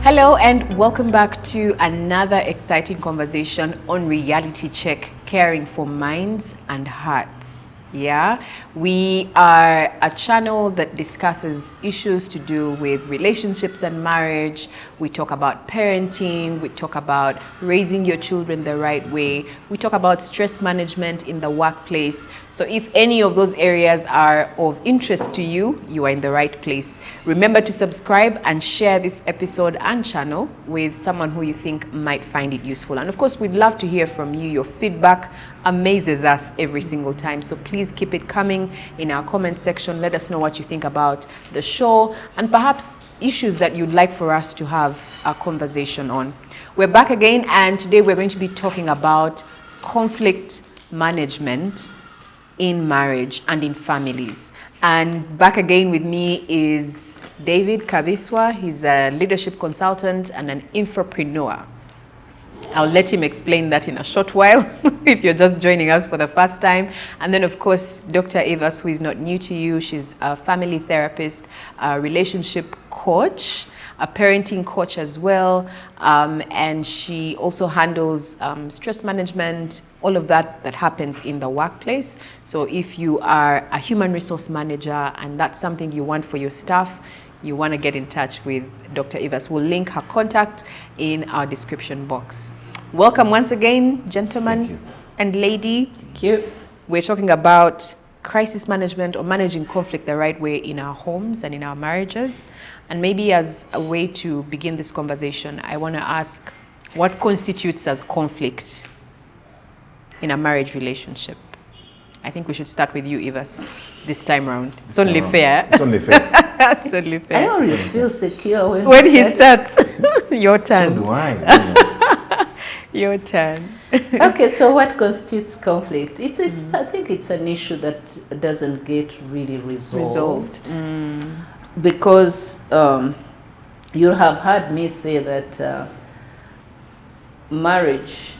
Hello and welcome back to another exciting conversation on Reality Check, caring for minds and hearts. Yeah, we are a channel that discusses issues to do with relationships and marriage. We talk about parenting, we talk about raising your children the right way, we talk about stress management in the workplace. So if any of those areas are of interest to you, you are in the right place. Remember to subscribe and share this episode and channel with someone who you think might find it useful. And of course, we'd love to hear from you. Your feedback amazes us every single time. So please keep it coming in our comment section. Let us know what you think about the show and perhaps issues that you'd like for us to have a conversation on. We're back again, and today we're going to be talking about conflict management in marriage and in families. And back again with me is David Kabiswa. He's a leadership consultant and an infopreneur. I'll let him explain that in a short while if you're just joining us for the first time. And then, of course, Doctor Evas, who is not new to you. She's a family therapist, a relationship coach, a parenting coach as well. And she also handles stress management, all of that happens in the workplace. So if you are a human resource manager and that's something you want for your staff, you want to get in touch with Dr. Evas. We'll link her contact in our description box. Welcome once again, gentlemen and lady. Thank you. We're talking about crisis management or managing conflict the right way in our homes and in our marriages. And maybe as a way to begin this conversation, I want to ask, what constitutes as conflict in a marriage relationship? I think we should start with you, Evas, this time round. It's only fair. It's only fair. It's only fair. I always feel secure when he starts. Your turn. So do I. Your turn. Okay, so what constitutes conflict? I think it's an issue that doesn't get really resolved. Because you have heard me say that marriage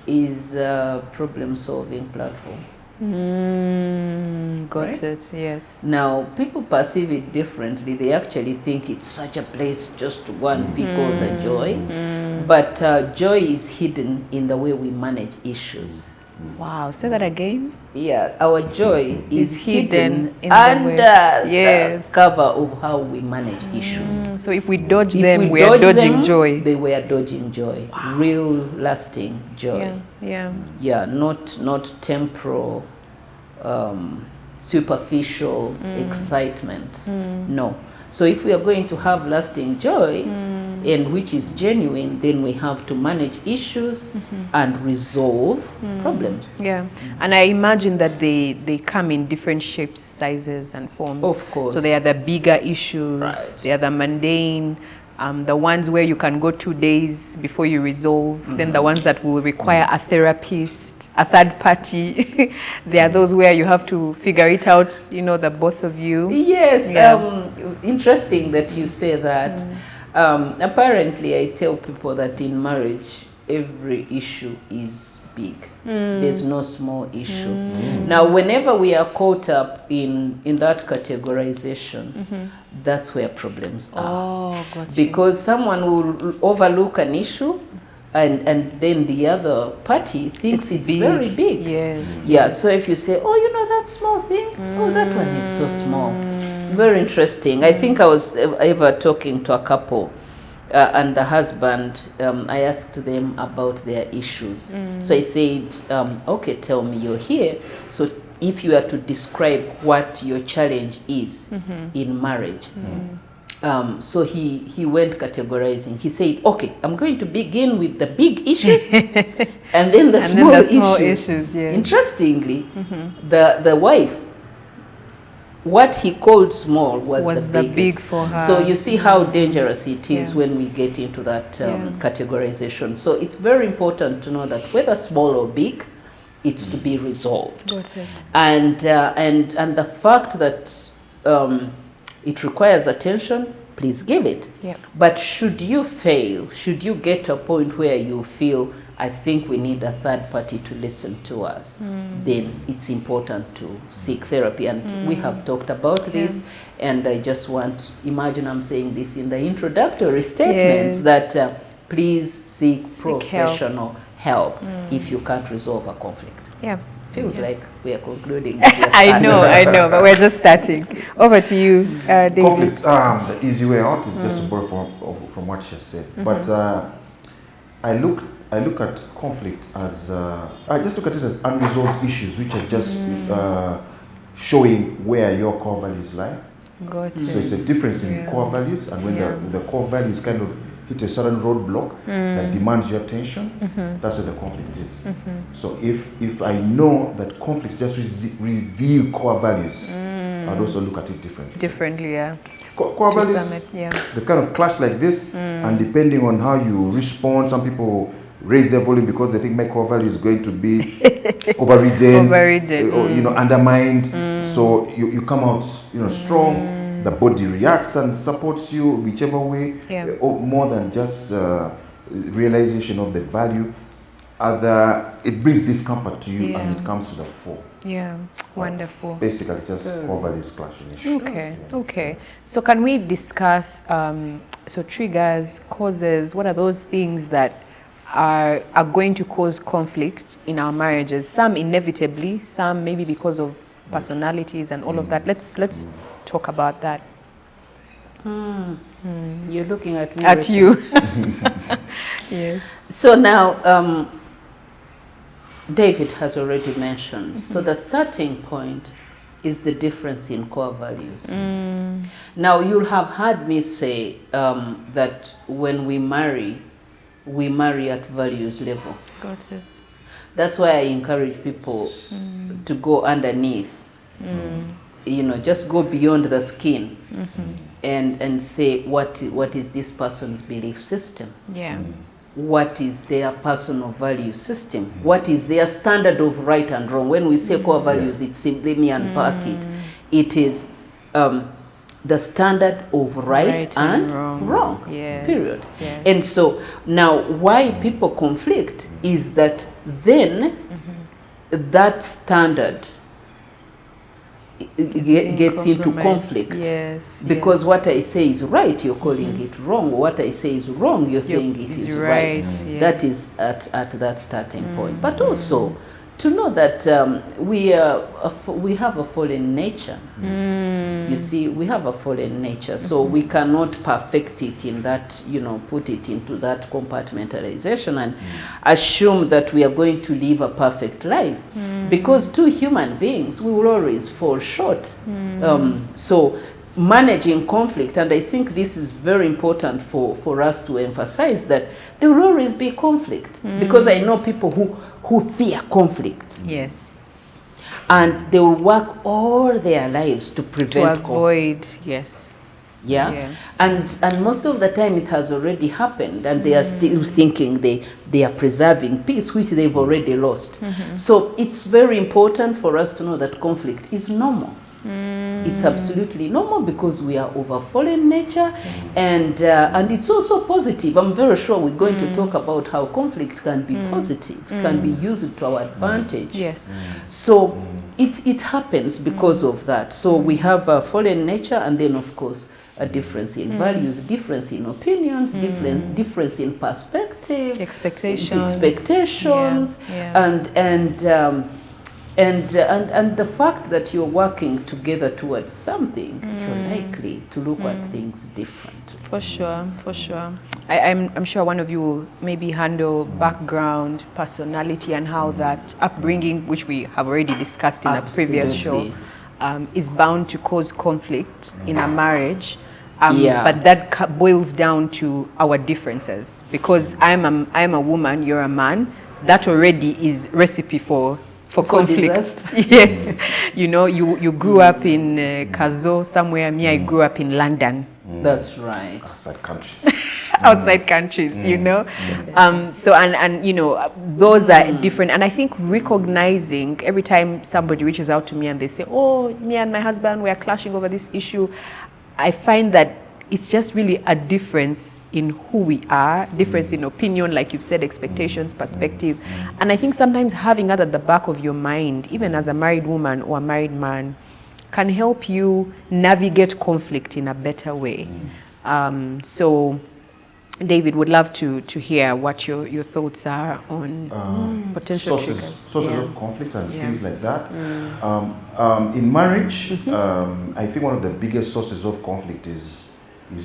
is a problem-solving platform. Got Right? it, yes. Now, people perceive it differently. They actually think it's such a place just one big all the joy. But joy is hidden in the way we manage issues. Wow, say that again. Yeah, our joy is hidden in the under way. the cover of how we manage issues. So if we dodge If them, we we are dodge dodging them, joy. They were dodging joy, real lasting joy. Yeah. Not temporal, superficial excitement. No. So if we are going to have lasting joy, and which is genuine, then we have to manage issues and resolve problems. Yeah, and I imagine that they come in different shapes, sizes, and forms. Of course. So they are the bigger issues. Right. They are the mundane. The ones where you can go 2 days before you resolve. Then the ones that will require a therapist, a third party. There are those where you have to figure it out, the both of you. Yes, Yeah. Interesting that you say that. Apparently, I tell people that in marriage, every issue is big. There's no small issue. Now, whenever we are caught up in that categorization, that's where problems are. Oh, gotcha. Because someone will overlook an issue, and then the other party thinks it's big. very big. Yes. Yeah, so if you say, that small thing, that one is so small. Very interesting. I think I was ever talking to a couple, and the husband, I asked them about their issues. So I said, okay, tell me, you're here. So if you are to describe what your challenge is in marriage. So he went categorizing. He said, okay, I'm going to begin with the big issues and then the small issues. Yeah. Interestingly, the wife, what he called small was the big for her. So you see how dangerous it is when we get into that categorization. So it's very important to know that whether small or big, it's to be resolved. Got it. And the fact that it requires attention, please give it. Yep. But should you fail, should you get to a point where you feel I think we need a third party to listen to us, then it's important to seek therapy. And we have talked about this, and I just want, imagine I'm saying this in the introductory statements, that please seek professional help if you can't resolve a conflict. Yeah. Feels like we are concluding. I know, but we're just starting. Over to you, David. Conflict, the easy way out is just to borrow from what she said. But I look at conflict as I just look at it as unresolved issues, which are just showing where your core values lie. Got it. So it's a difference in core values, and when the core values kind of hit a certain roadblock that demands your attention, that's where the conflict is. So if I know that conflicts just reveal core values, I'd also look at it differently. Differently, yeah. Core values, they've kind of clashed like this, and depending on how you respond, some people raise their volume because they think my core value is going to be overridden, or undermined. So you come out strong. The body reacts and supports you whichever way, or more than just realization of the value. It brings discomfort to you, and it comes to the fore. Yeah, wonderful. Basically, it's just core values clashing. Okay. So can we discuss triggers, causes? What are those things that are going to cause conflict in our marriages? Some inevitably, some maybe because of personalities and all of that. Let's talk about that. You're looking at me. At you. Yes. So now, David has already mentioned. So the starting point is the difference in core values. Now, you'll have heard me say that when we marry at values level. Got it. That's why I encourage people to go underneath. Just go beyond the skin and say what is this person's belief system? Yeah. What is their personal value system? What is their standard of right and wrong? When we say core values, it's simply me unpack it. It is the standard of right and wrong. Period. Yes. And so now why people conflict is that then that standard gets into conflict. Yes. Because what I say is right, you're calling it wrong. What I say is wrong, you're saying it is right. Yes. That is at that starting point. But also to know that we have a fallen nature. You see, we have a fallen nature, so we cannot perfect it in that, put it into that compartmentalization and assume that we are going to live a perfect life. Because two human beings, we will always fall short. So managing conflict, and I think this is very important for us to emphasize, that there will always be conflict. Because I know people who fear conflict. Yes. And they will work all their lives to prevent avoid conflict. Yes. Yeah. And most of the time it has already happened, and they are still thinking they are preserving peace, which they've already lost. So it's very important for us to know that conflict is normal. It's absolutely normal because we are of a fallen nature, and it's also positive. I'm very sure we're going to talk about how conflict can be positive, can be used to our advantage. Yes. So it happens because of that. So we have a fallen nature, and then of course a difference in values, difference in opinions, difference in perspective, expectations, and the fact that you're working together towards something, you're likely to look at things different. For sure. I'm sure one of you will maybe handle background, personality, and how that upbringing, which we have already discussed in a previous show, is bound to cause conflict in a marriage. But that boils down to our differences. Because I'm a woman, you're a man. That already is recipe for conflict. Yes. You grew up in Kazo somewhere. Me, I grew up in London. That's right. Outside countries. Outside countries, So, those are different. And I think recognizing every time somebody reaches out to me and they say, oh, me and my husband, we are clashing over this issue, I find that it's just really a difference in who we are, difference in opinion, like you've said, expectations, perspective. And I think sometimes having that at the back of your mind, even as a married woman or a married man, can help you navigate conflict in a better way. So David, would love to hear what your thoughts are on potential sources of conflict and things like that. In marriage, I think one of the biggest sources of conflict is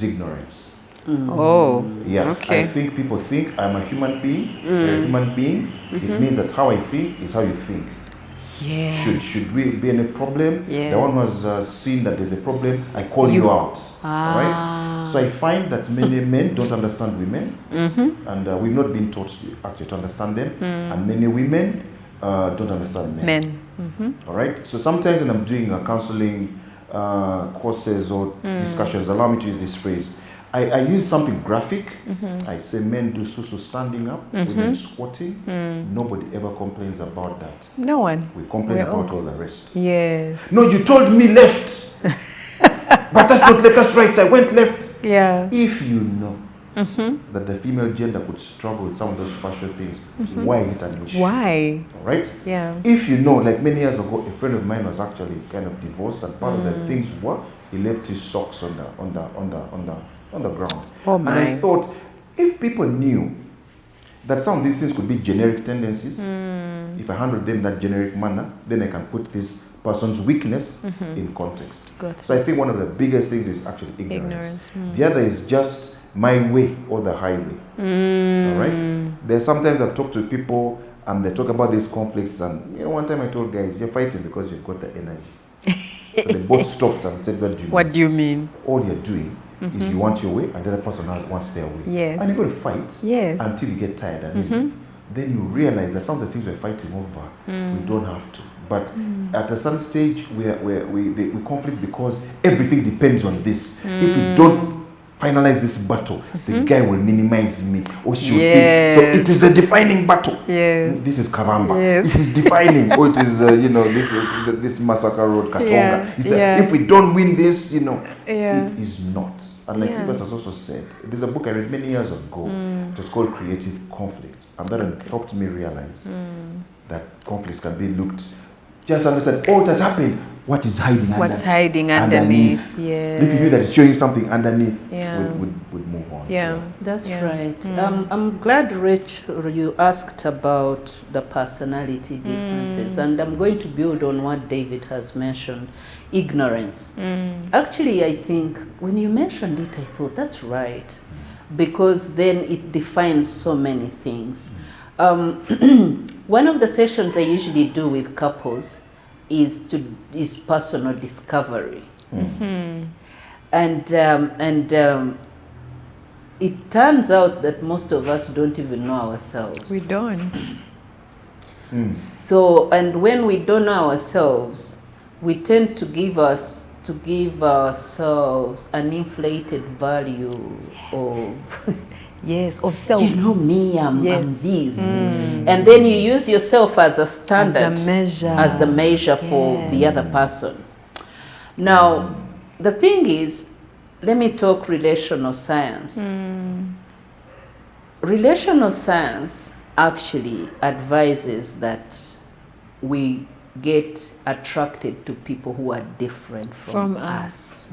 ignorance. I think people think I'm a human being. You're a human being. It means that how I think is how you think. Should we be in a problem? The one who has seen that there's a problem, I call you out. All right. So I find that many men don't understand women, and we've not been taught actually to understand them, and many women don't understand men. All right. So sometimes when I'm doing counseling courses or discussions, allow me to use this phrase. I use something graphic. I say men do susu standing up, women squatting. Nobody ever complains about that. No one. We complain about all the rest. Yes. No, you told me left. But that's not left, that's right. I went left. Yeah. If you know that the female gender could struggle with some of those special things, why is it an issue? Why? All right? Yeah. If you know, like many years ago, a friend of mine was actually kind of divorced, and part of the things were he left his socks on the ground. Oh my. And I thought, if people knew that some of these things could be generic tendencies, if I handle them in that generic manner, then I can put this person's weakness in context. So I think one of the biggest things is actually ignorance. The other is just my way or the highway. All right? There's sometimes I've talked to people and they talk about these conflicts, and one time I told guys, you're fighting because you've got the energy. So they both stopped and said, what do you mean? All you're doing is you want your way and the other person wants their way. Yes. And you're going to fight until you get tired. And then you realize that some of the things we're fighting over, we don't have to. But at a certain stage, we conflict because everything depends on this. If we don't finalize this battle, the guy will minimize me, or she will think. So it is a defining battle. This is Karamba. It is defining. Or it is this Massacre Road, Katonga. If we don't win this, it is not. And like Evas has also said, there's a book I read many years ago. It was called Creative Conflict, and that helped me realize that conflicts can be looked. Just understand, it has happened. What is hiding underneath? What's hiding underneath? If you knew that it's showing something underneath, would move on. That's right. I'm glad, Rich, you asked about the personality differences, and I'm going to build on what David has mentioned, ignorance. Actually, I think when you mentioned it, I thought that's right, because then it defines so many things. One of the sessions I usually do with couples is personal discovery, and it turns out that most of us don't even know ourselves. We don't. So, and when we don't know ourselves, we tend to give ourselves an inflated value of. Of self. You know me, I'm this. And then you use yourself as a standard, as the measure for the other person. Now, the thing is, let me talk relational science. Relational science actually advises that we get attracted to people who are different from us.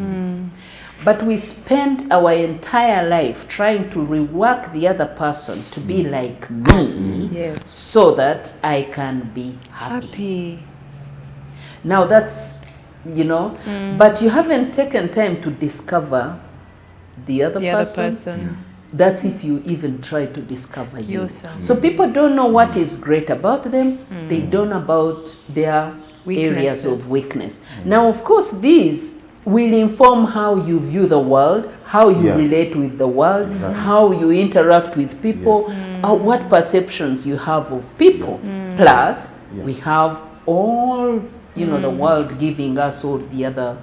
But we spend our entire life trying to rework the other person to be like me, so that I can be happy. Now that's, but you haven't taken time to discover the other person. That's if you even try to discover yourself. So people don't know what is great about them. They don't know about their areas of weakness. Now, of course, these will inform how you view the world, how you relate with the world, how you interact with people, what perceptions you have of people. Plus, we have all, the world giving us all the other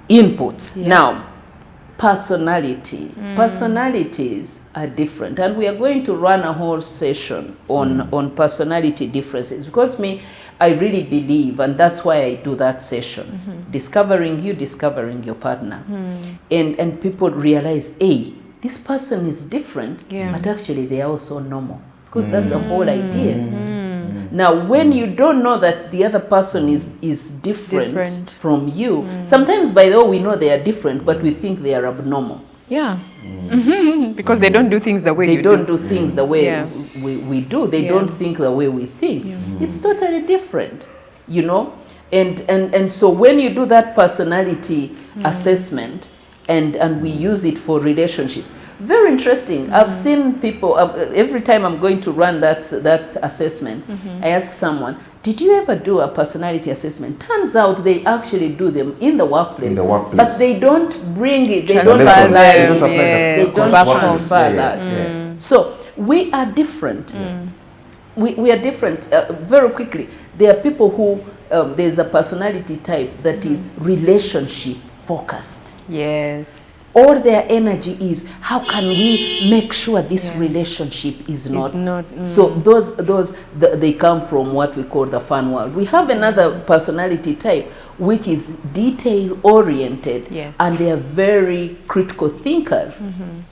inputs. Now, personality. Personalities are different, and we are going to run a whole session on personality differences, because I really believe, and that's why I do that session, discovering your partner, and people realize, hey, this person is different, but actually they are also normal, because that's the whole idea. Now, when you don't know that the other person is different from you, sometimes, by the way, we know they are different, but we think they are abnormal. Yeah. Because they don't do things the way they don't do things the way we do. They don't think the way we think. It's totally different, you know. And so when you do that personality assessment, and we use it for relationships, very interesting. I've seen people, every time I'm going to run that assessment, I ask someone, did you ever do a personality assessment? Turns out they actually do them in the workplace. But they don't bring it, they don't transfer that. So we are different. We are different. Very quickly, there are people who, there's a personality type that is relationship focused. Yes. All their energy is, how can we make sure this relationship is not. So those they come from what we call the fun world. We have another personality type which is detail oriented, and they are very critical thinkers.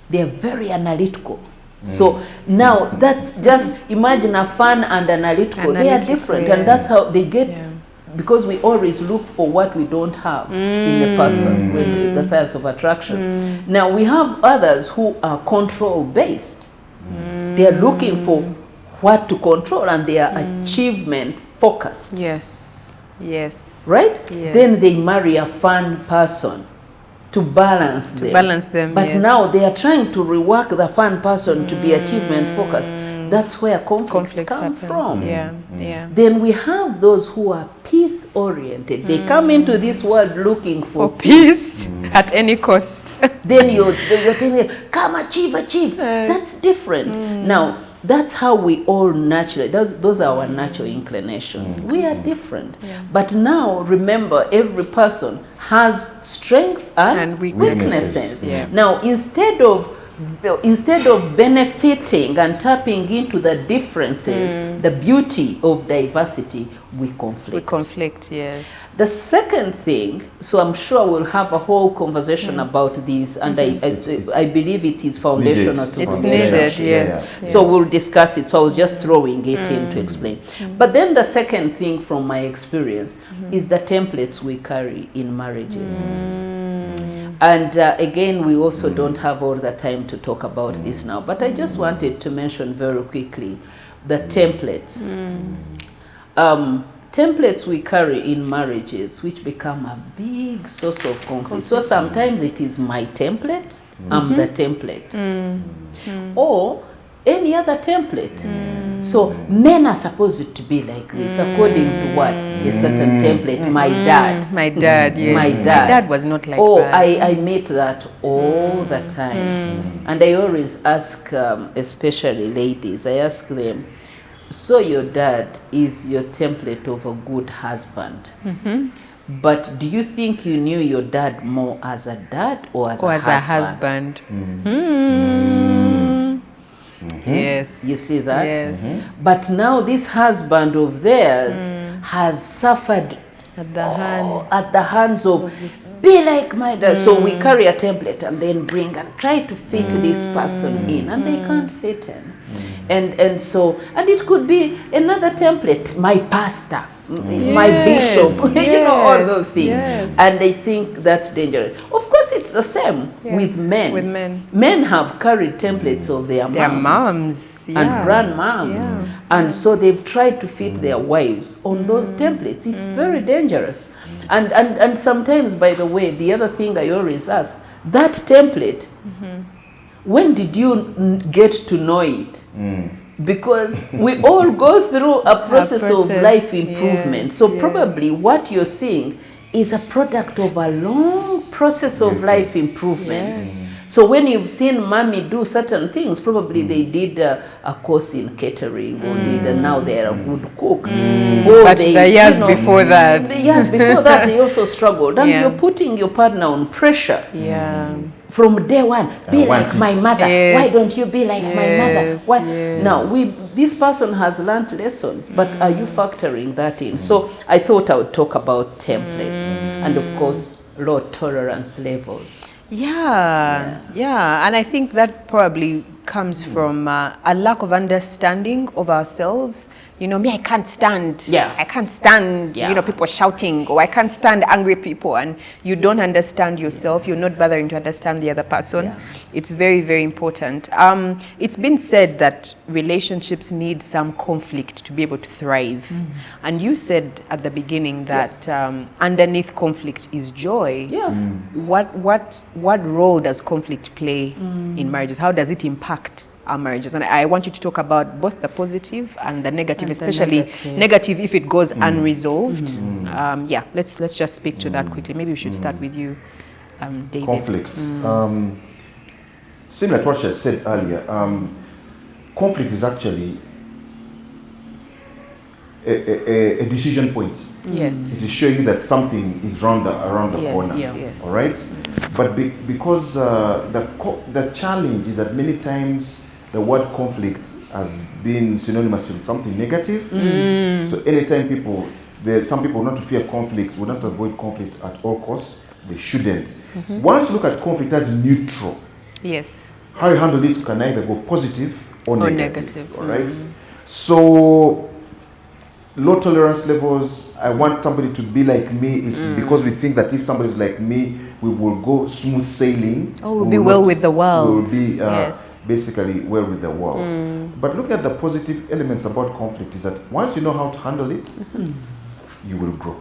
They are very analytical. So now that, just imagine a fun and analytical, they are different, and that's how they get. Because we always look for what we don't have in a person, with the science of attraction. Now we have others who are control based. They are looking for what to control, and they are achievement focused. Yes. Right? Then they marry a fun person to balance them. But now they are trying to rework the fun person to be achievement focused. That's where conflicts come from. Then we have those who are peace-oriented. They come into this world looking for peace at any cost. Then you're telling them, come achieve. That's different. Now, that's how we all naturally, those are our natural inclinations. We are different. But now, remember, every person has strength and weaknesses. Now, instead of benefiting and tapping into the differences, the beauty of diversity, we conflict. Yes. The second thing, so I'm sure we'll have a whole conversation about this, and I believe it is foundational to it's needed, yes. So we'll discuss it. So I was just throwing it in to explain. But then the second thing from my experience is the templates we carry in marriages. And again, we also don't have all the time to talk about this now, but I just wanted to mention very quickly the templates. Templates we carry in marriages, which become a big source of conflict. So sometimes it is my template, I'm the template. Or any other template. So men are supposed to be like this, according to what? A certain template. My dad, yes. My dad was not like that. Oh, I meet that all the time. And I always ask, especially ladies, I ask them, so your dad is your template of a good husband. But do you think you knew your dad more as a dad or as a husband? Yes. You see that? Yes. But now this husband of theirs has suffered at the hands of be like my dad. So we carry a template and then bring and try to fit this person in, and they can't fit in. And so, and it could be another template, my pastor, my bishop, you know, all those things. And I think that's dangerous. Of course, it's the same with men. Men have carried templates of their moms and grandmoms. And so they've tried to fit their wives on those templates. It's very dangerous. And sometimes, by the way, the other thing I always ask, that template, when did you get to know it? Because we all go through a process of life improvement. So probably what you're seeing is a product of a long process of life improvement. So when you've seen mommy do certain things, probably they did a course in catering, or and now they're a good cook. But the years before that, they also struggled. And you're putting your partner on pressure. from day one, be like my mother. Yes. Why don't you be like my mother? Why? Yes. Now, this person has learned lessons, but are you factoring that in? So I thought I would talk about templates and, of course, low tolerance levels. Yeah. And I think that probably comes from a lack of understanding of ourselves. You know, I can't stand, I can't stand, people shouting, or I can't stand angry people, and you don't understand yourself. You're not bothering to understand the other person. Yeah. It's very, very important. It's been said that relationships need some conflict to be able to thrive. And you said at the beginning that underneath conflict is joy. Yeah. What role does conflict play in marriages? How does it impact our marriages? And I want you to talk about both the positive and the negative, and especially negative if it goes unresolved. Let's just speak to that quickly. Maybe we should start with you, David. Conflicts. Similar to what I said earlier, conflict is actually a decision point. Yes. It is showing you that something is around the corner. Yes. All right? But because the challenge is that many times the word conflict has been synonymous to something negative. So anytime some people not to fear conflict, would not avoid conflict at all costs. They shouldn't. Once you look at conflict as neutral, yes, how you handle it can either go positive or negative. All right? So low tolerance levels, I want somebody to be like me. It's because we think that if somebody is like me, we will go smooth sailing. We'll be well with the world. We'll be basically well with the world. But looking at the positive elements about conflict is that once you know how to handle it, you will grow.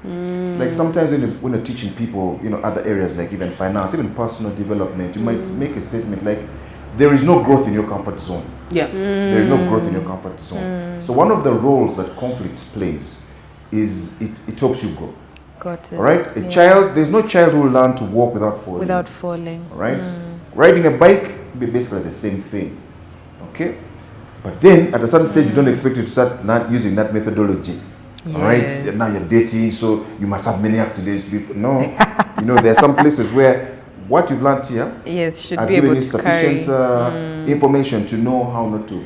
Like sometimes when you're teaching people, other areas like even finance, even personal development, you might make a statement like, there is no growth in your comfort zone. Yeah. There is no growth in your comfort zone. So one of the roles that conflict plays is it helps you grow. Got it. All right? There's no child who will learn to walk without falling. All right? Riding a bike, basically the same thing. Okay? But then at a certain stage, you don't expect you to start not using that methodology. Yes. All right? Now you're dating, so you must have many accidents before. No. There are some places where what you've learned here should has be given able you to sufficient information to know how not to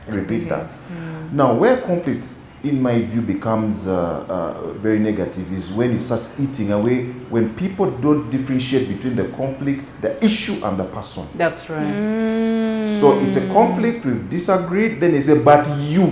repeat that. Now, where conflict, in my view, becomes very negative is when it starts eating away, when people don't differentiate between the conflict, the issue, and the person. That's right. So it's a conflict, we've disagreed, then it's but you.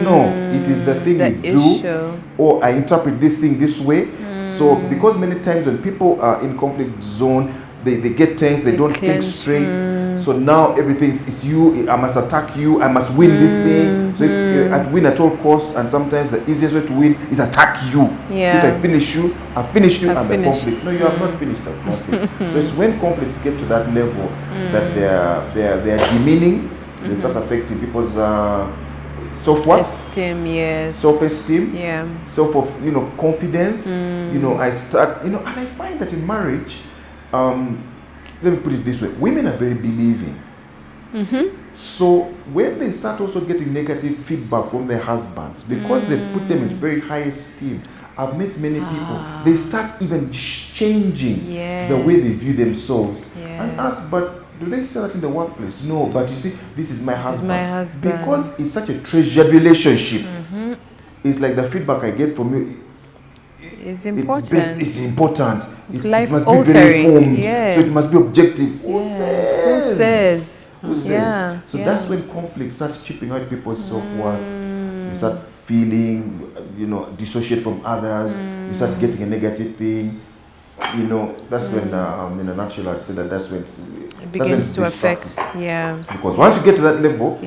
No, it is the thing you do, or I interpret this thing this way. So because many times when people are in conflict zone, they get tense, they don't think straight. So now everything is you, I must attack you, I must win this thing. So I win at all costs, and sometimes the easiest way to win is attack you. If I finish you, I finish you, and the conflict. No, you have not finished that conflict. So it's when conflicts get to that level that they are demeaning, they start affecting people's self-worth, self-esteem, confidence. I start, and I find that in marriage, let me put it this way: women are very believing. So when they start also getting negative feedback from their husbands, because they put them in very high esteem, I've met many people, they start even changing the way they view themselves and ask, but do they say that in the workplace? No, but you see, this is my husband. Because it's such a treasured relationship. It's like the feedback I get from you. It's important. It's important. It's life must altering. Be very informed. So it must be objective. Who says? Yeah. So that's when conflict starts chipping out people's self-worth. You start feeling, dissociate from others. You start getting a negative thing. That's when, in a nutshell, I'd say that's when it begins to affect. Yeah. Because once you get to that level,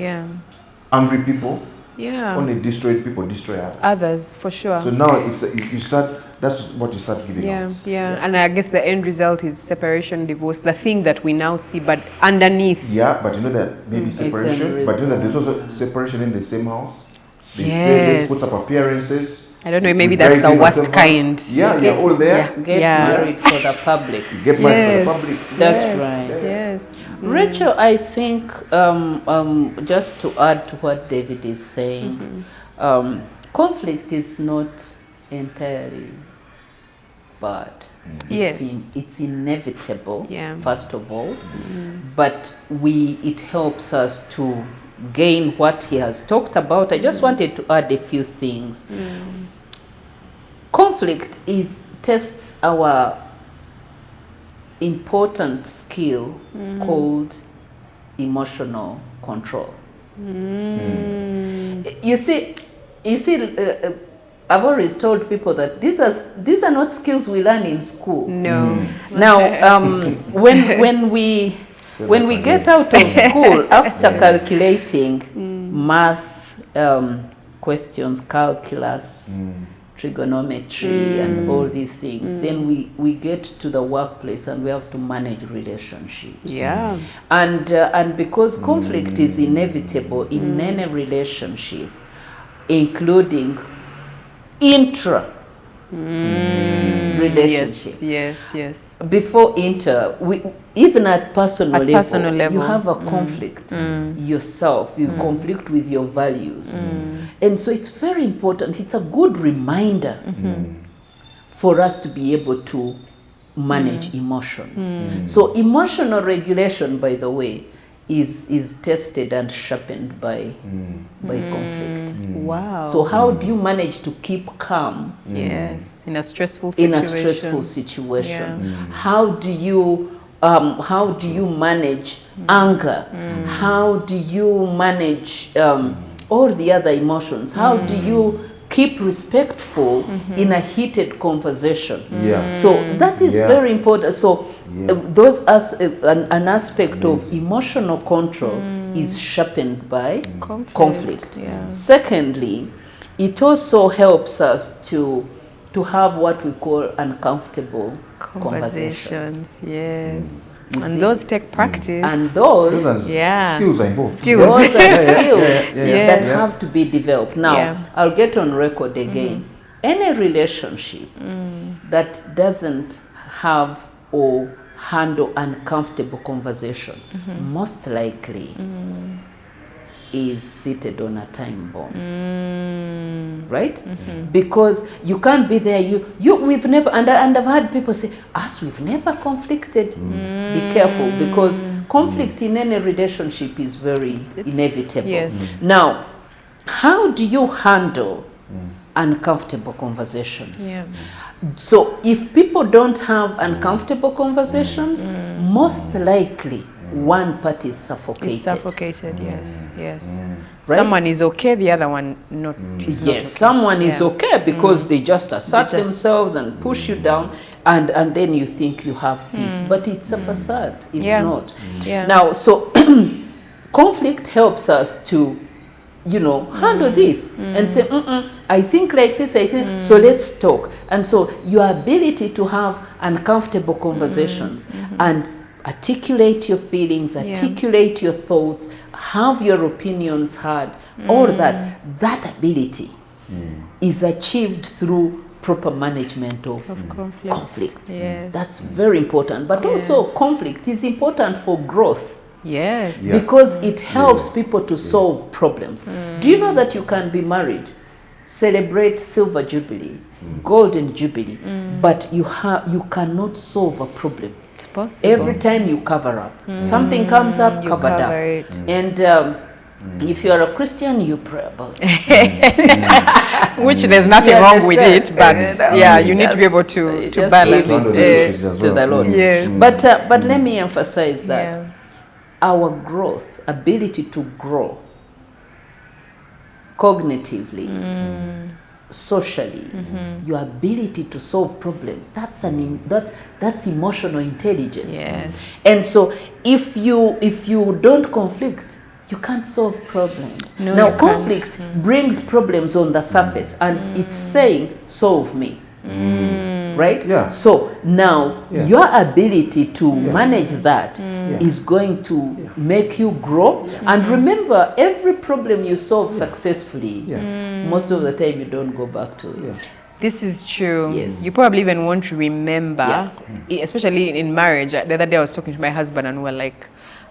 angry people, only destroyed people destroy others. For sure. So now you start. That's what you start giving out. And I guess the end result is separation, divorce. The thing that we now see, but underneath. Yeah, but that maybe separation. But there's also separation in the same house. They say let's put up appearances. I don't know, maybe that's the worst kind. You're all there. Get married for the public. Get married for the public. That's right. Yes. Rachel, I think just to add to what David is saying, conflict is not entirely bad. Yes. It's inevitable, Yeah. first of all, but it helps us to gain what he has talked about. I just wanted to add a few things. Conflict tests our important skill called emotional control. You see, I've always told people that these are not skills we learn in school. No. Now, when we get out of school after calculating math questions, calculus, trigonometry, and all these things, then we get to the workplace and we have to manage relationships. Yeah. And because conflict is inevitable in any relationship, including intra relationship. Yes. Before even at personal level, you have a conflict yourself. You conflict with your values. And so it's very important. It's a good reminder for us to be able to manage emotions. So emotional regulation, by the way, is tested and sharpened by conflict. Wow. So how do you manage to keep calm? Yes, in a stressful situation. Yeah. How do you manage anger? How do you manage all the other emotions? How do you keep respectful in a heated conversation? So that is very important. So those as an aspect of emotional control is sharpened by conflict. Yeah. Secondly, it also helps us to have what we call uncomfortable conversations. Yes. And those take practice. And those skills are involved. Those are skills that have to be developed. Now, I'll get on record again. Any relationship that doesn't have or handle uncomfortable conversation most likely is seated on a time bomb, right? Because you can't be there. We've never, and I've had people say, we've never conflicted. Be careful, because conflict in any relationship is very inevitable. Yes. Now, how do you handle uncomfortable conversations? Yeah. So if people don't have uncomfortable conversations, most likely one party is suffocated. Yes. Right? Someone is okay, the other one not. Someone is okay because they just assert themselves and push you down, and then you think you have peace, but it's a facade. It's not. Now, so conflict helps us to handle this and say, I think like this, so let's talk. And so your ability to have uncomfortable conversations and articulate your feelings, articulate your thoughts, have your opinions heard, all that ability is achieved through proper management of conflict. Yes. That's very important. But also conflict is important for growth. Yes. Because it helps people to solve problems. Do you know that you can be married, celebrate silver jubilee, golden jubilee, but you cannot solve a problem? It's possible. Every time you cover up. Something comes up, cover up. It. And if you are a Christian, you pray about it. Which there's nothing wrong with it, but you need to be able to balance it to the Lord. Yes. But let me emphasize that our growth, ability to grow cognitively, socially, your ability to solve problems, that's emotional intelligence. Yes. And so if you don't conflict, you can't solve problems. No, now you conflict brings problems on the surface and it's saying solve me. Right? Yeah. So now your ability to manage that is going to make you grow. And remember, every problem you solve successfully, most of the time you don't go back to it. This is true. Yes. You probably even won't remember, especially in marriage. The other day I was talking to my husband and we're like,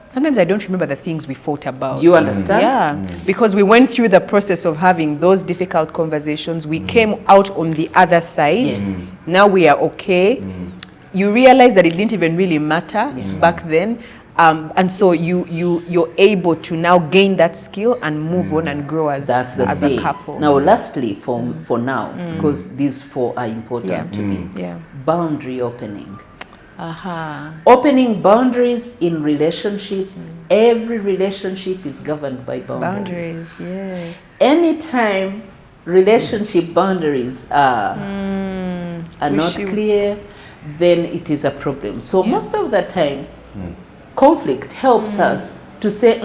sometimes I don't remember the things we fought about. Do you understand? Yeah, because we went through the process of having those difficult conversations. We came out on the other side. Yes. Now we are okay. you realize that it didn't even really matter back then. And so you're able to now gain that skill and move on and grow as a couple. Now, lastly, for now, because these four are important to me. Boundary opening. Opening boundaries in relationships. Every relationship is governed by boundaries. Yes. Anytime relationship boundaries are not clear, then it is a problem. So most of the time, conflict helps us to say,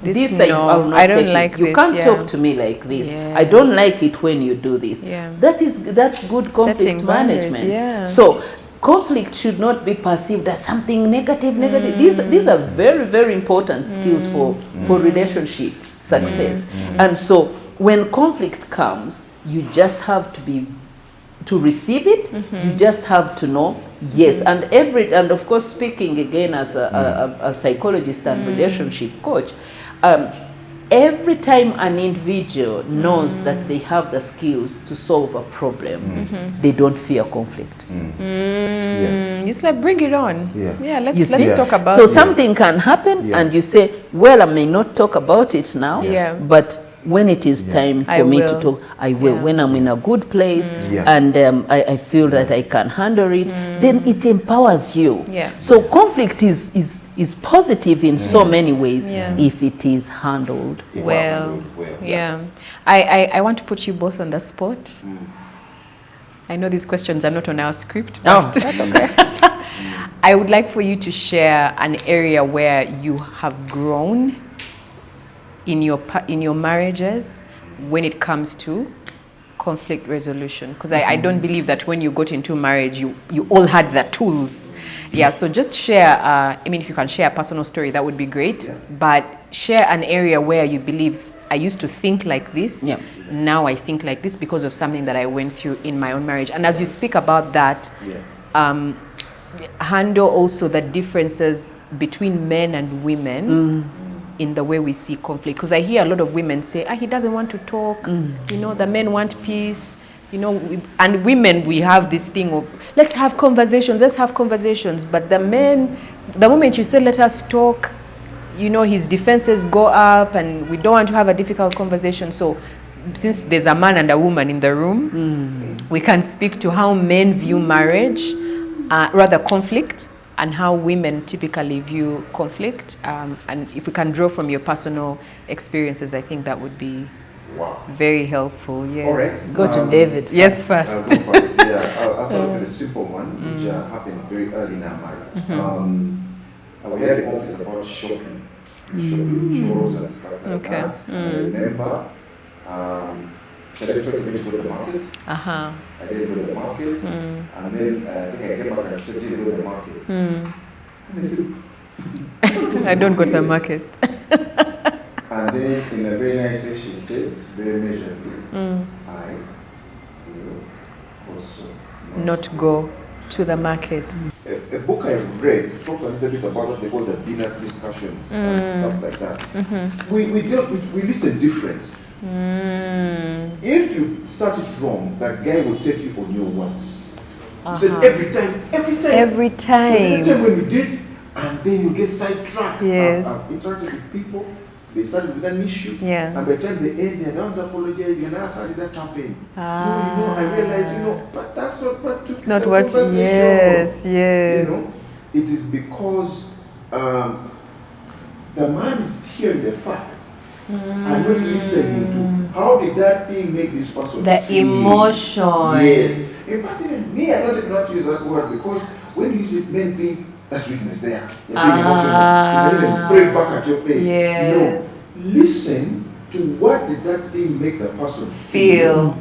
this I will not take it. You can't talk to me like this. I don't like it when you do this. That's good conflict management. So conflict should not be perceived as something negative. These are very, very important skills for relationship success. And so when conflict comes, you just have to receive it. You just have to know, yes. And of course, speaking again as a psychologist and relationship coach, every time an individual knows that they have the skills to solve a problem, they don't fear conflict. It's like, bring it on. Let's talk about it. So something can happen and you say, well, I may not talk about it now, but when it is time for me to talk, I will. When I'm in a good place and I feel that I can handle it, then it empowers you. So conflict is positive in so many ways if it is handled well. I want to put you both on the spot. I know these questions are not on our script, but that's okay. I would like for you to share an area where you have grown in your marriages when it comes to conflict resolution, because I don't believe that when you got into marriage you all had the tools. So just share, I mean, if you can share a personal story, that would be great, but share an area where you believe, I used to think like this, now I think like this because of something that I went through in my own marriage. And as you speak about that, handle also the differences between men and women in the way we see conflict, because I hear a lot of women say, he doesn't want to talk, the men want peace, and women, we have this thing of, let's have conversations, but the men, the moment you say, let us talk, his defenses go up, and we don't want to have a difficult conversation. So since there's a man and a woman in the room, we can speak to how men view marriage, rather conflict, and how women typically view conflict. And if we can draw from your personal experiences, I think that would be very helpful. Yes. All right. Go to David. Yes, first. I'll go first. I'll start with a simple one, which happened very early in our marriage. We had a conflict about shopping, chores and stuff like that. I remember I expected me to go to the markets. I didn't go to the markets. And then I think I came back and said, didn't go to the market. And I said, I don't go to the market. And then in a very nice way, she said, very measurably, I will also not go to the market. A book I read talked a little bit about what they call the Venus discussions and stuff like that. We listen different. If you start it wrong, that guy will take you on your words. You said every time when you did, and then you get sidetracked. I've interacted with people, they started with an issue, and by the time they end, they don't apologize. You know, how did that happen? No, I realize, but that's not what took the conversation. It is because the man is hearing the facts and not listening to how did that thing make this person the feel. Emotion. Yes. In fact, even me, I don't not use that word, because when you use it, men think that's weakness there. You're being emotional. You can even throw it back at your face. No. Listen to what did that thing make the person feel.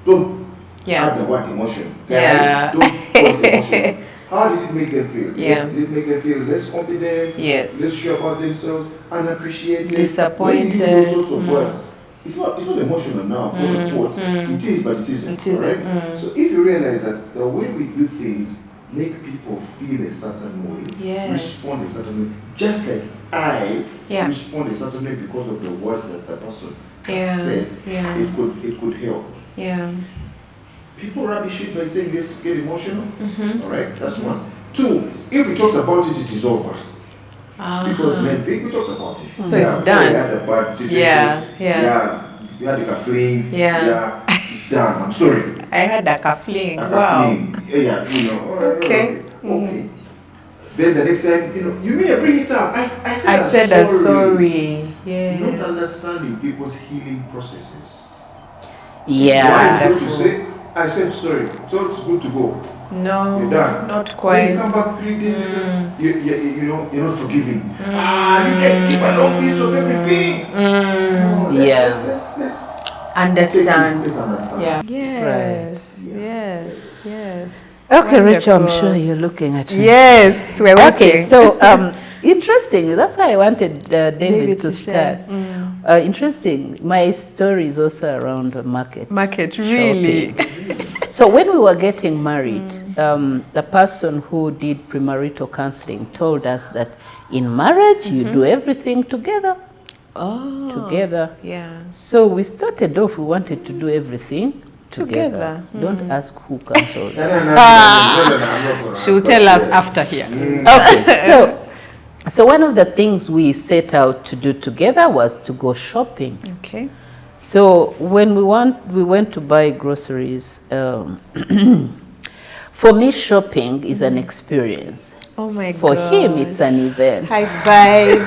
Don't add the word emotion. Don't put emotion. How did it make them feel? Did it make them feel less confident, less sure about themselves, unappreciated, disappointed? When you use those sorts of words, it's not emotional now, quote. It is, but it isn't. Right? So if you realize that the way we do things make people feel a certain way, respond a certain way, just like I respond a certain way because of the words that the person has said, it could help. people rubbish it by saying this, get emotional. All right, that's one. Two, if we talked about it, it is over. Because men think we talked about it. So it's done. We had a bad situation. Yeah. We had a kafling. Yeah. It's done. I'm sorry. I had a kafling. Wow. Yeah, you know. Okay. Okay. Then the next time, you may bring it up. I said a sorry. Yes. Not understanding people's healing processes. Yeah. Why to say, I said sorry, so it's good to go. No, you're done. not quite. When you come back 3 days, you're not forgiving. You guys keep a long list of everything. No, let's understand. Let's understand. Yeah. Yes. Right. Yes. Okay, Rachel, I'm sure you're looking at me. Yes, we're watching. Okay, so interesting. That's why I wanted David to start. Interesting. My story is also around market. Market, really. So when we were getting married, the person who did premarital counseling told us that in marriage you do everything together. Together. Yeah. So we started off. We wanted to do everything together. Don't ask who counseled. She'll tell us after here. Okay. So one of the things we set out to do together was to go shopping. Okay. So when we went to buy groceries. For me, shopping is an experience. Oh my God. For him, it's an event. High five.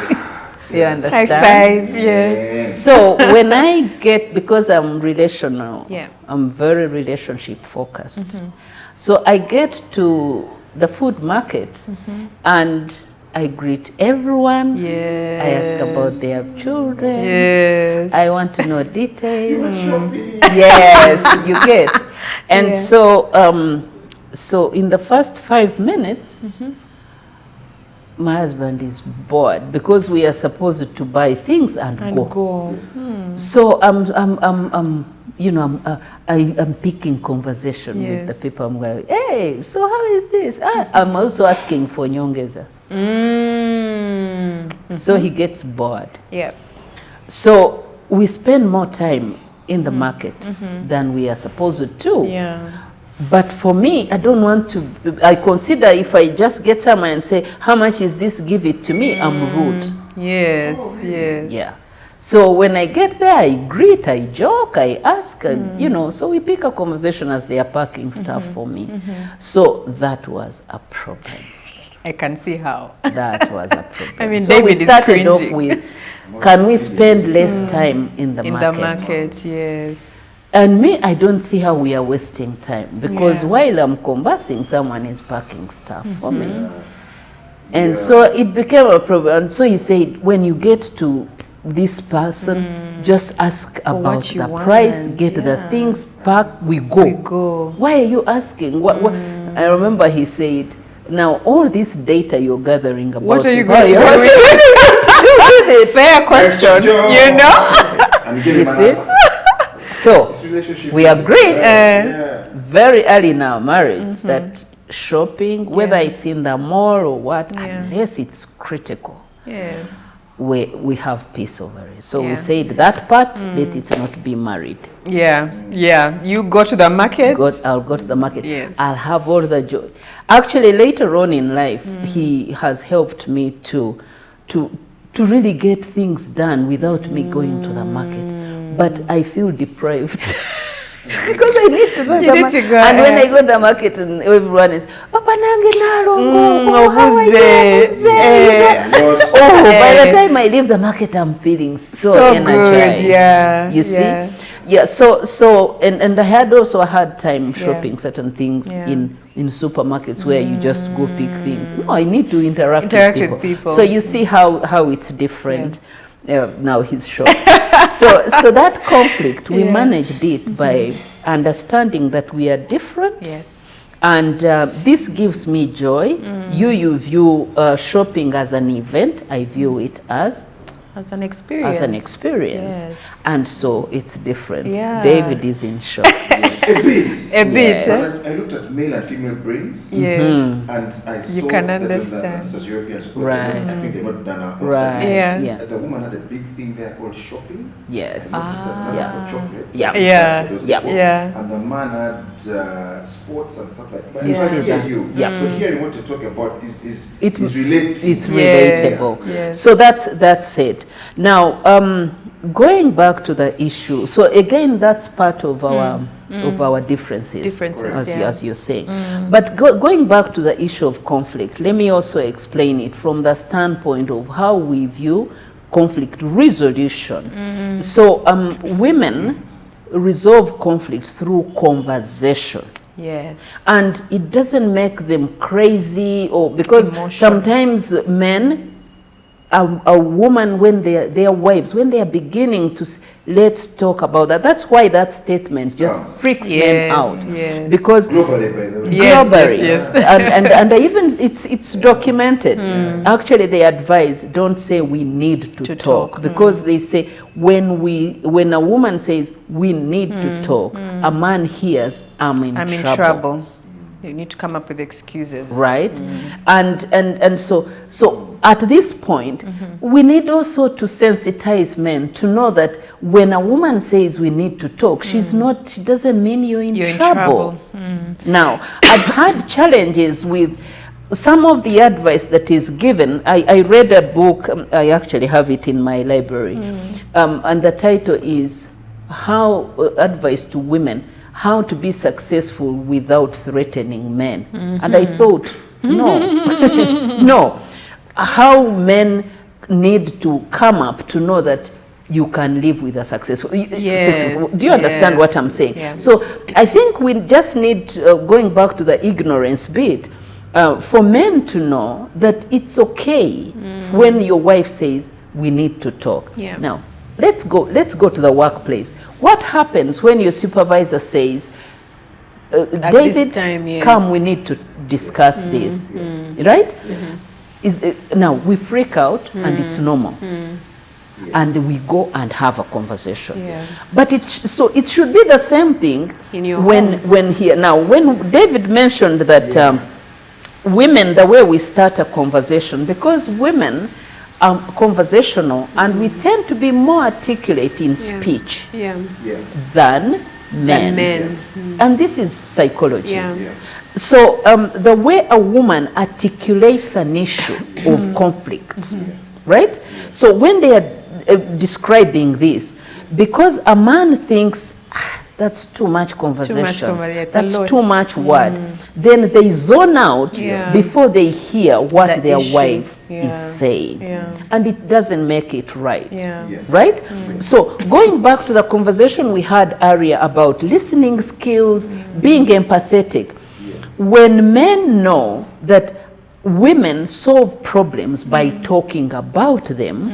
You understand? High five. Yes. So when I get, because I'm relational, yeah, I'm very relationship focused. So I get to the food market and I greet everyone. Yes. I ask about their children. Yes. I want to know details. Yes, you get. And so in the first 5 minutes, my husband is bored because we are supposed to buy things and go. Yes. So I'm picking conversation with the people. I'm going, hey, so how is this? I'm also asking for nyongeza. So he gets bored. Yeah. So we spend more time in the market than we are supposed to. Yeah. But for me, I don't want to. I consider if I just get someone and say, "How much is this? Give it to me." I'm rude. Yes. Yes. Yeah. So when I get there, I greet, I joke, I ask, so we pick a conversation as they are packing stuff for me. So that was a problem. I can see how. That was a problem. I mean, so David we started off with, can we spend less time in the market? In the market, yes. And me, I don't see how we are wasting time because while I'm conversing, someone is packing stuff for me. And so it became a problem. And so he said, when you get to this person, just ask about the price, get the things, pack, we go. Why are you asking? What? I remember he said, now all this data you're gathering about, what are you going to do with it? Fair question, you see? So we agreed very early in our marriage that shopping, whether it's in the mall or what, unless it's critical, we have peace over it. So we said that part, let it not be married. Yeah. You go to the market? I'll go to the market. Yes. I'll have all the joy. Actually, later on in life, he has helped me to really get things done without me going to the market. But I feel deprived because I need to go to the market. And when I go to the market and everyone is, by the time I leave the market, I'm feeling so energized. Good. You see? Yeah, so and I had also a hard time shopping certain things in supermarkets where you just go pick things. No, I need to interact with people. So you see how it's different. Now he's shocked. so that conflict, we managed it by understanding that we are different. Yes. And this gives me joy. You view shopping as an event. I view it as an experience. Yes. And so it's different. David is in shock. A bit. I looked at male and female brains. Yes. And I saw You can that understand. this was Europeans, because Right. I think they're not done up. Right. Yeah. The woman had a big thing there called shopping. Yes. And this is another for chocolate. Yeah. Yeah. For those Yeah. people. Yeah. And the man had sports and stuff like that. But You I see hear that. you. Yeah. So hearing what you talk about is It- related. It's Yes, relatable. yes. So that's it. Now, going back to the issue. So again, that's part of our differences, as you're saying. But going back to the issue of conflict, let me also explain it from the standpoint of how we view conflict resolution. So women resolve conflict through conversation. Yes. And it doesn't make them crazy, or because sometimes men, a woman, when their wives, when they are beginning to let's talk about that. That's why that statement just freaks men out. Yes. Because Globally, by the way. globally, Yes. and even it's documented. Actually, they advise, don't say we need to talk, because they say when a woman says we need to talk, a man hears I'm in trouble. You need to come up with excuses. Right? And so at this point, we need also to sensitize men to know that when a woman says we need to talk, she doesn't mean you're in trouble. Now, I've had challenges with some of the advice that is given. I read a book, I actually have it in my library, and the title is Advice to Women, How to Be Successful Without Threatening Men. And I thought, no, how men need to come up to know that you can live with a successful. Do you understand what I'm saying? Yeah. So I think we just need, going back to the ignorance bit, for men to know that it's okay when your wife says we need to talk. Yeah. Now, let's go to the workplace. What happens when your supervisor says, David, come, we need to discuss this, right? Now we freak out and it's normal. And we go and have a conversation. But it should be the same thing in your when David mentioned that women, the way we start a conversation, because women are conversational and we tend to be more articulate in speech than men. And this is psychology. So the way a woman articulates an issue of conflict, right? So when they are describing this, because a man thinks that's too much conversation, that's too much word, then they zone out before they hear what their wife is saying, and it doesn't make it right. Right? So going back to the conversation we had earlier about listening skills, being empathetic, when men know that women solve problems by talking about them,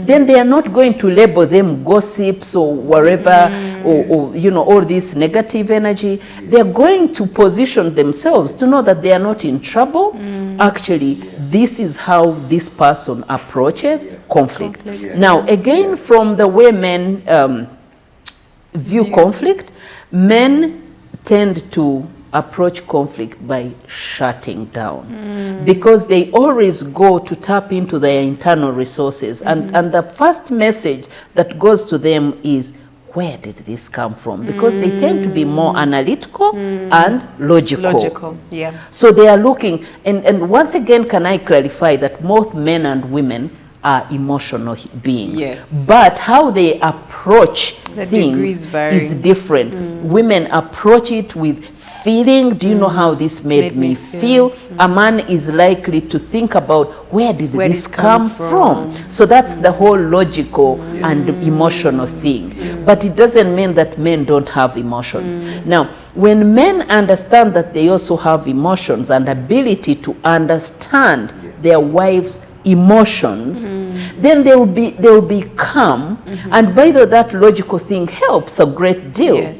then they are not going to label them gossips or whatever, or all this negative energy. They are going to position themselves to know that they are not in trouble. Actually, this is how this person approaches conflict. Now, again, from the way men view conflict, men tend to approach conflict by shutting down, because they always go to tap into their internal resources, and the first message that goes to them is, where did this come from? Because they tend to be more analytical and logical. So they are looking, and once again, can I clarify that both men and women are emotional beings, but how they approach things is different. Women approach it with feeling. Do you know how this made me feel? A man is likely to think about, where did this come from? So that's the whole logical and emotional thing. But it doesn't mean that men don't have emotions. Now, when men understand that they also have emotions and ability to understand their wives' emotions, then they will be calm. And by that logical thing helps a great deal.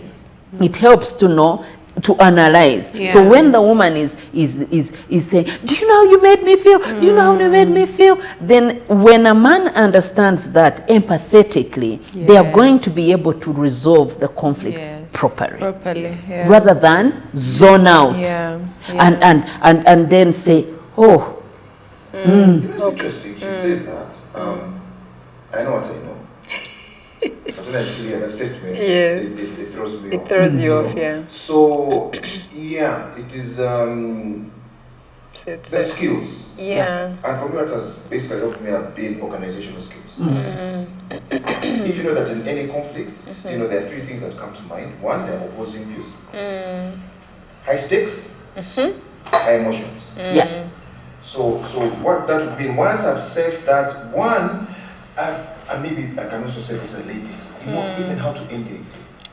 It helps to know, to analyze. So when the woman is saying, do you know how you made me feel? Do you know how you made me feel? Then when a man understands that empathetically, they are going to be able to resolve the conflict properly. Yeah. Rather than zone out. Yeah. And then say, oh. It's interesting. She says that. I know what I know. But when I see that statement, it throws me off. It throws you off, yeah. So, yeah, it is the skills. Yeah. And for me, what has basically helped me have been organizational skills. If you know that in any conflict, you know, there are three things that come to mind. One, there are opposing views. High stakes, high emotions. Yeah. So what that would be, once I've assessed that, one, and maybe I can also say this to the ladies, you know, even how to end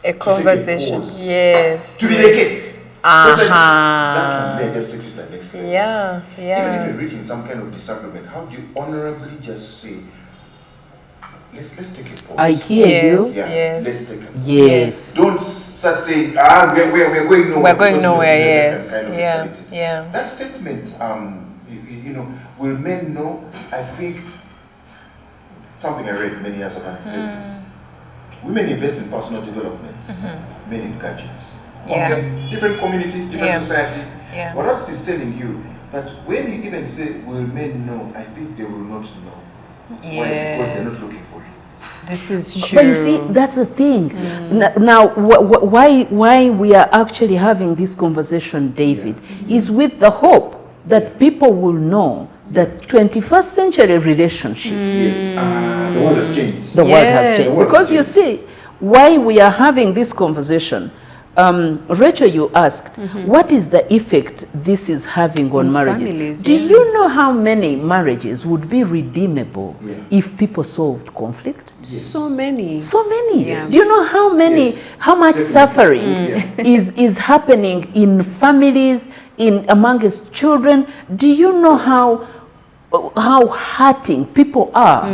a conversation. Yes. To be naked. That one just takes it to the next level. Yeah. Even if you're reaching some kind of disagreement, how do you honorably just say, let's take a pause. I hear you. Yes. Let's take a pause. Yes. Don't start saying, we're going nowhere. We're going nowhere, yes. Yeah. That statement, you know, will men know, I think, something I read many years ago says this. Women invest in personal development, men in gadgets. Yeah. Okay? Different community, different society. Yeah. What else is telling you that when you even say, will men know, I think they will not know. Yes. Why? Because they're not looking for it. This is true. But you see, that's the thing. Now, why we are actually having this conversation, David, is with the hope that people will know that 21st century relationships. The world has changed. The world has changed. Because you see, why we are having this conversation, Rachel, you asked, what is the effect this is having on marriages? Families, Do you know how many marriages would be redeemable if people solved conflict? So many. So many. Yeah. Do you know how many, how much suffering is happening in families, amongst children? Do you know how hurting people are?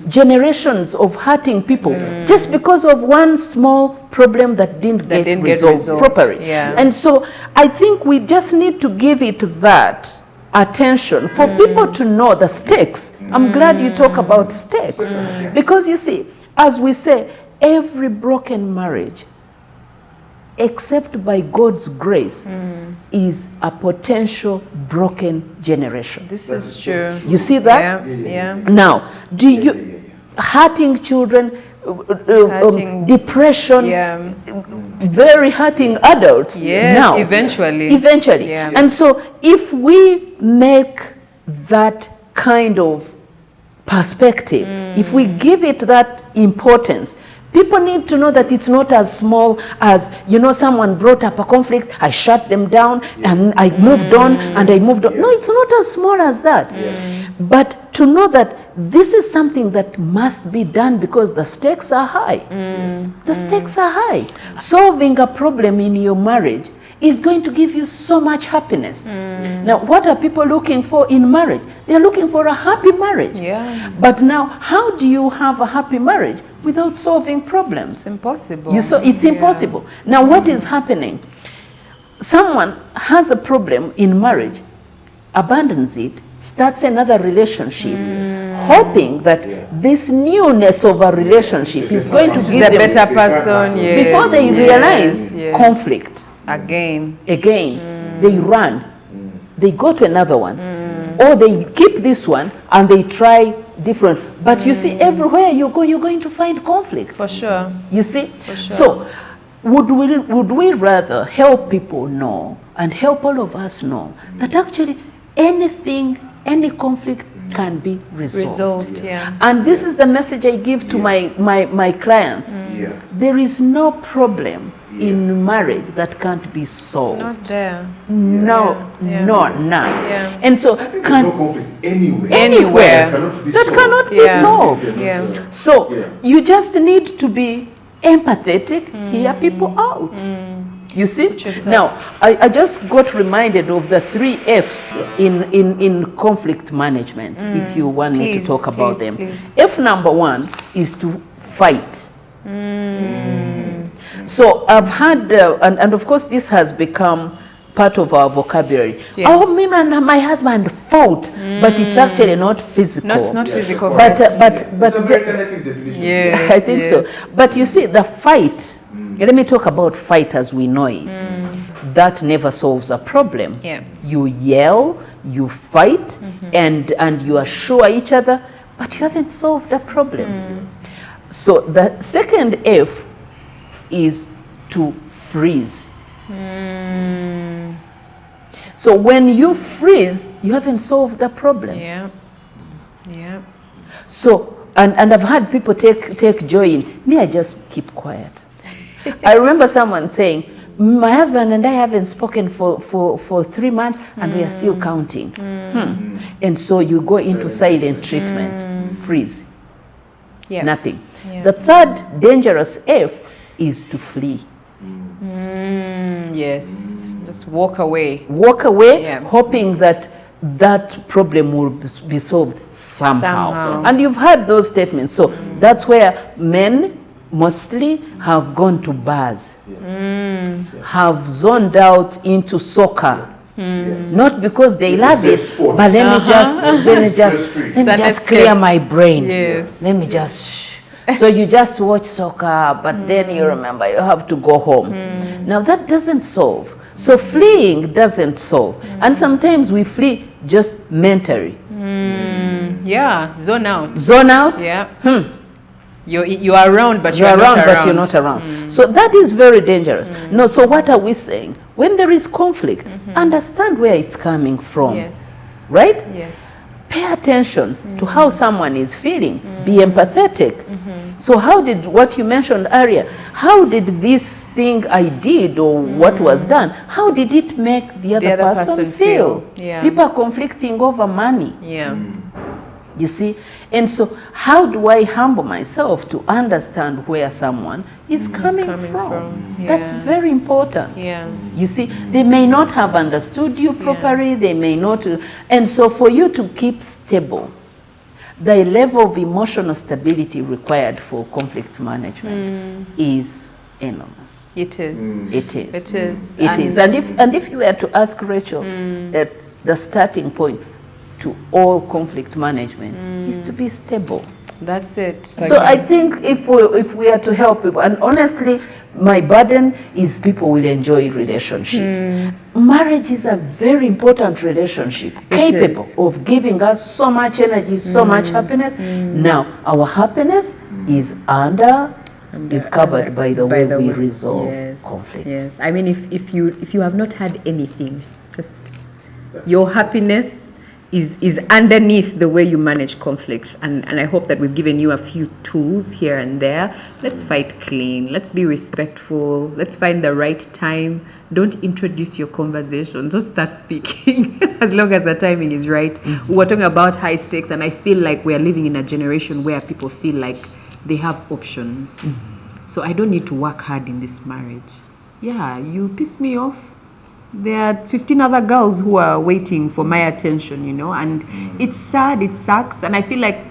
Generations of hurting people just because of one small problem that didn't get resolved properly. And so I think we just need to give it that attention for people to know the stakes. I'm glad you talk about stakes because you see, as we say, every broken marriage except by God's grace is a potential broken generation. This is true. You see that? Yeah. Now, do you hurting children, depression, very hurting adults? Yes, now, eventually. Yeah. And so if we make that kind of perspective, if we give it that importance, people need to know that it's not as small as, you know, someone brought up a conflict, I shut them down, and I moved on, and I moved on. No, it's not as small as that. But to know that this is something that must be done because the stakes are high. The stakes are high. Solving a problem in your marriage is going to give you so much happiness. Now, what are people looking for in marriage? They're looking for a happy marriage. But now, how do you have a happy marriage without solving problems? It's impossible. It's impossible. Now, what is happening? Someone has a problem in marriage, abandons it, starts another relationship, hoping that this newness of a relationship is going to give them a better person. Before they realize conflict. Again, they run, they go to another one, or they keep this one and they try different. But you see, everywhere you go, you're going to find conflict. For sure. You see? For sure. So, would we rather help people know and help all of us know that actually any conflict can be resolved. And this is the message I give to my clients. There is no problem in marriage that can't be solved. It's not there. None. And so there's no conflict anywhere that cannot be solved. So you just need to be empathetic, hear people out. You see? Now, I just got reminded of the 3 F's in conflict management, if you want me to talk about them. F number 1 is to fight. So I've had, and of course this has become part of our vocabulary. Oh, me and my husband fought, but it's actually not physical. No, it's not physical. But it's a very definition. I think so. But you see, the fight Let me talk about fight as we know it. That never solves a problem. Yeah. You yell, you fight, and you assure each other, but you haven't solved a problem. So the second F is to freeze. So when you freeze, you haven't solved a problem. Yeah. Yeah. So, and I've had people take joy in me. I just keep quiet. I remember someone saying, my husband and I haven't spoken for 3 months and we are still counting. And so you go into silent treatment, freeze, nothing. Yeah. The third dangerous F is to flee. Yes, just walk away. Walk away, hoping that that problem will be solved somehow. And you've heard those statements. So that's where men mostly have gone to bars, have zoned out into soccer. Not because they love it, but let me just clear my brain. Yes. Let me just so you just watch soccer, but then you remember you have to go home. Now that doesn't solve. So fleeing doesn't solve. And sometimes we flee just mentally. Yeah, zone out. Zone out? Yeah. You are around, but you're around, but you're not around. So that is very dangerous. No, so what are we saying? When there is conflict, understand where it's coming from. Yes. Right? Yes. Pay attention to how someone is feeling. Be empathetic. So how did, what you mentioned earlier, how did this thing I did or what was done, how did it make the other person feel? Yeah. People are conflicting over money. Yeah. You see? And so how do I humble myself to understand where someone is coming from? Yeah. That's very important. Yeah. You see, they may not have understood you properly, they may not, and so for you to keep stable, the level of emotional stability required for conflict management is enormous. It is. It is. It is. It is. And if you were to ask Rachel, at the starting point to all conflict management is to be stable. That's it. So I think if we are to help people, and honestly, my burden is people will enjoy relationships. Marriage is a very important relationship, capable of giving us so much energy, so much happiness. Now, our happiness is covered by the way we resolve conflict. Yes. I mean, if you have not had anything, just your happiness is underneath the way you manage conflict, and I hope that we've given you a few tools here and there. Let's fight clean, let's be respectful, let's find the right time. Don't introduce your conversation, just start speaking as long as the timing is right. We're talking about high stakes, and I feel like we are living in a generation where people feel like they have options. So I don't need to work hard in this marriage. Yeah, you piss me off, there are 15 other girls who are waiting for my attention, you know, and it's sad, it sucks, and I feel like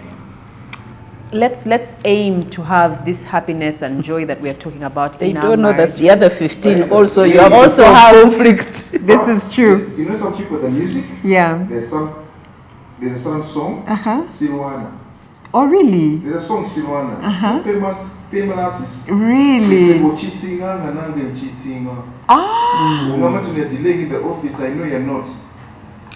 let's aim to have this happiness and joy that we are talking about. They in don't our know marriage. that the other 15 also you you have also have conflict. This is true. You know some people, the music? Yeah. There's a certain song, Silwana. Oh, really? There's a song, Silwana. It's a famous female artist. Really? They say, cheating, and I'm cheating. Mama, to the delay in the office, I know you're not.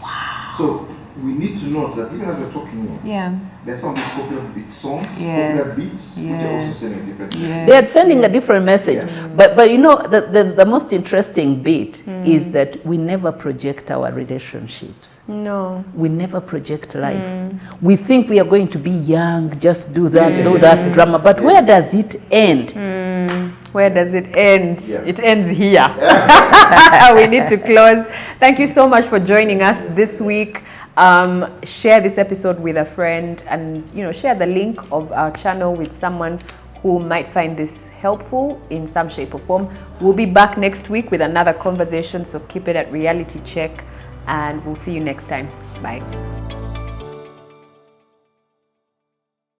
Wow. So we need to note that even as we're talking here, there's some of these popular beat songs, popular beats, which are also sending a different message. They are sending a different message. But you know, the most interesting bit is that we never project our relationships. No. We never project life. We think we are going to be young, just do that drama. But where does it end? Where does it end? It ends here. We need to close. Thank you so much for joining us this week. Share this episode with a friend, and share the link of our channel with someone who might find this helpful in some shape or form. We'll be back next week with another conversation, so keep it at Reality Check, and we'll see you next time. Bye.